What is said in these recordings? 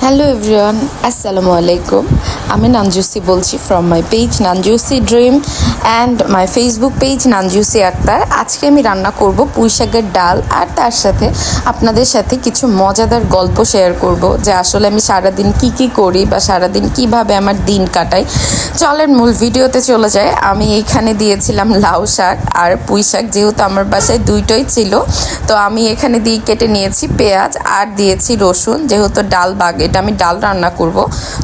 Hello everyone, আসসালামু আলাইকুম। আমি নানজুসি বলছি from my page Nanjusi dream and my Facebook page Nanjusi Akter. আজকে আমি রান্না করব পুঁই শাকের ডাল, আর তার সাথে আপনাদের সাথে কিছু মজাদার গল্প শেয়ার করব যে আসলে আমি সারাদিন কি করি বা সারাদিন কিভাবে আমার দিন কাটাই। চলেন মূল ভিডিওতে চলে যায়। আমি এখানে দিয়েছিলাম লাউ শাক আর পুঁই শাক, যেহেতু আমার বাসায় দুইটাই ছিল, তো আমি এখানে দিয়ে কেটে নিয়েছি পেঁয়াজ আর দিয়েছি রসুন। যেহেতু ডাল এটা আমি ডাল রান্না করব,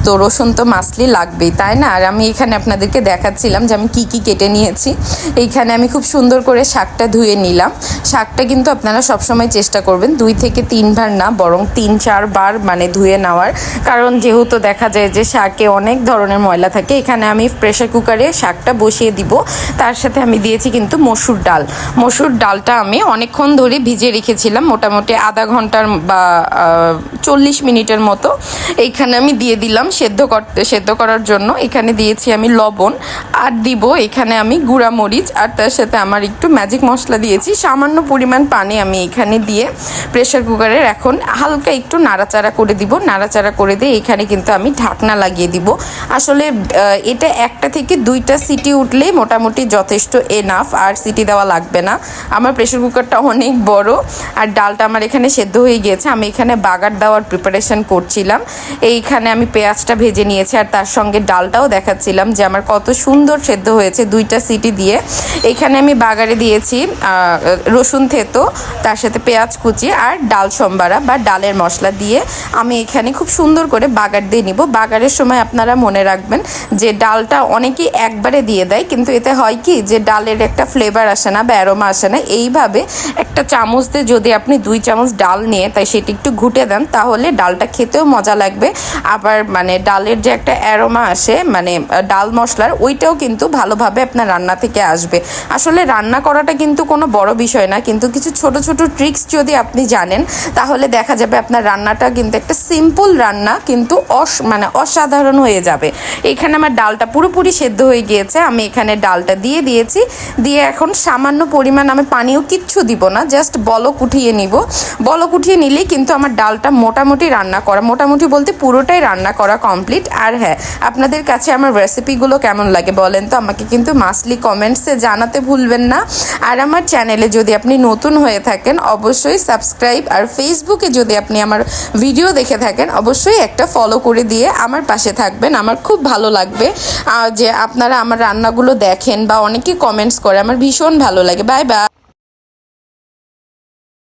তো রসুন তো মাসলি লাগবেই, তাই না? আর আমি এখানে আপনাদেরকে দেখাচ্ছিলাম যে আমি কি কেটে নিয়েছি। এইখানে আমি খুব সুন্দর করে শাকটা ধুয়ে নিলাম। শাকটা কিন্তু আপনারা সবসময় চেষ্টা করবেন 2 থেকে 3 বার না, বরং 3-4 বার মানে ধুয়ে নেওয়ার, কারণ যেহেতু দেখা যায় যে শাকে অনেক ধরনের ময়লা থাকে। এখানে আমি প্রেসার কুকারে শাকটা বসিয়ে দিব। তার সাথে আমি দিয়েছি কিন্তু মসুর ডাল। মসুর ডালটা আমি অনেকক্ষণ ধরে ভিজিয়ে রেখেছিলাম, মোটামুটি আধা ঘন্টার বা 40 মিনিটের মতো। এইখানে আমি দিয়ে দিলাম সেদ্ধ করার জন্য। এখানে দিয়েছি আমি লবণ, আর দিব এখানে আমি গুঁড়া মরিচ, আর তার সাথে আমার একটু ম্যাজিক মশলা দিয়েছি। সামান্য পরিমাণ পানি আমি এখানে দিয়ে প্রেসার কুকারের এখন হালকা একটু নাড়াচাড়া করে দিব। নাড়াচাড়া করে দিয়ে এখানে কিন্তু আমি ঢাকনা লাগিয়ে দিব। আসলে এটা 1টা থেকে 2টা সিটি উঠলেই মোটামুটি যথেষ্ট এনাফ, আর সিটি দেওয়া লাগবে না। আমার প্রেসার কুকারটা অনেক বড়, আর ডালটা আমার এখানে সেদ্ধ হয়ে গিয়েছে। আমি এখানে বাগার দেওয়ার প্রিপারেশন করছিলাম। এইখানে আমি পেঁয়াজটা ভেজে নিয়েছি, আর তার সঙ্গে ডালটাও দেখাচ্ছিলাম যে আমার কত সুন্দর সেদ্ধ হয়েছে 2টা সিটি দিয়ে। এইখানে আমি বাগারে দিয়েছি রসুন থেতো, তার সাথে পেঁয়াজ কুচি আর ডাল সম্বারা বা ডালের মশলা দিয়ে আমি এখানে খুব সুন্দর করে বাগার দিয়ে নিব। বাগারের সময় আপনারা মনে রাখবেন যে ডালটা অনেকেই একবারে দিয়ে দেয়, কিন্তু এতে হয় কি যে ডালের একটা ফ্লেভার আসে না বা অ্যারোমা আসে না। এইভাবে একটা চামচ দিয়ে যদি আপনি 2 চামচ ডাল নিয়ে তাই সেটা একটু ঘুটে দেন, তাহলে ডালটা খেতেও মজা লাগবে। আবার মানে ডালের যে একটা অ্যারোমা আসে মানে ডাল মশলার, ওইটাও কিন্তু ভালোভাবে আপনার রান্না থেকে আসবে। আসলে রান্না করাটা কিন্তু কোনো বড় বিষয় না, কিন্তু কিছু ছোট ছোট ট্রিক্স যদি আপনি জানেন, তাহলে দেখা যাবে আপনার রান্নাটা কিন্তু একটা সিম্পল রান্না কিন্তু মানে অসাধারণ হয়ে যাবে। এখানে আমার ডালটা পুরোপুরি সেদ্ধ হয়ে গিয়েছে। আমি এখানে ডালটা দিয়ে দিয়েছি, দিয়ে এখন সামান্য পরিমাণ আমি পানিও কিচ্ছু দিব না, জাস্ট বলক উঠিয়ে নিব। বলক উঠিয়ে নিলেই কিন্তু আমার ডালটা মোটামুটি রান্না করা, মোটামুটি বলতে পুরোটাই রান্না করা কমপ্লিট। আর হ্যাঁ, আপনাদের কাছে আমার রেসিপিগুলো কেমন লাগে বলেন তো, আমাকে কিন্তু মাস্টলি কমেন্টসে জানাতে ভুলবেন না। আর আমার চ্যানেলে যদি আপনি নতুন হয়ে থাকেন অবশ্যই সাবস্ক্রাইব, আর ফেসবুকে যদি আপনি আমার ভিডিও দেখে থাকেন অবশ্যই একটা ফলো করে দিয়ে আমার পাশে থাকবেন। আমার খুব ভালো লাগবে যে আপনারা আমার রান্নাগুলো দেখেন বা অনেকে কমেন্টস করে, আমার ভীষণ ভালো লাগে। Bye bye.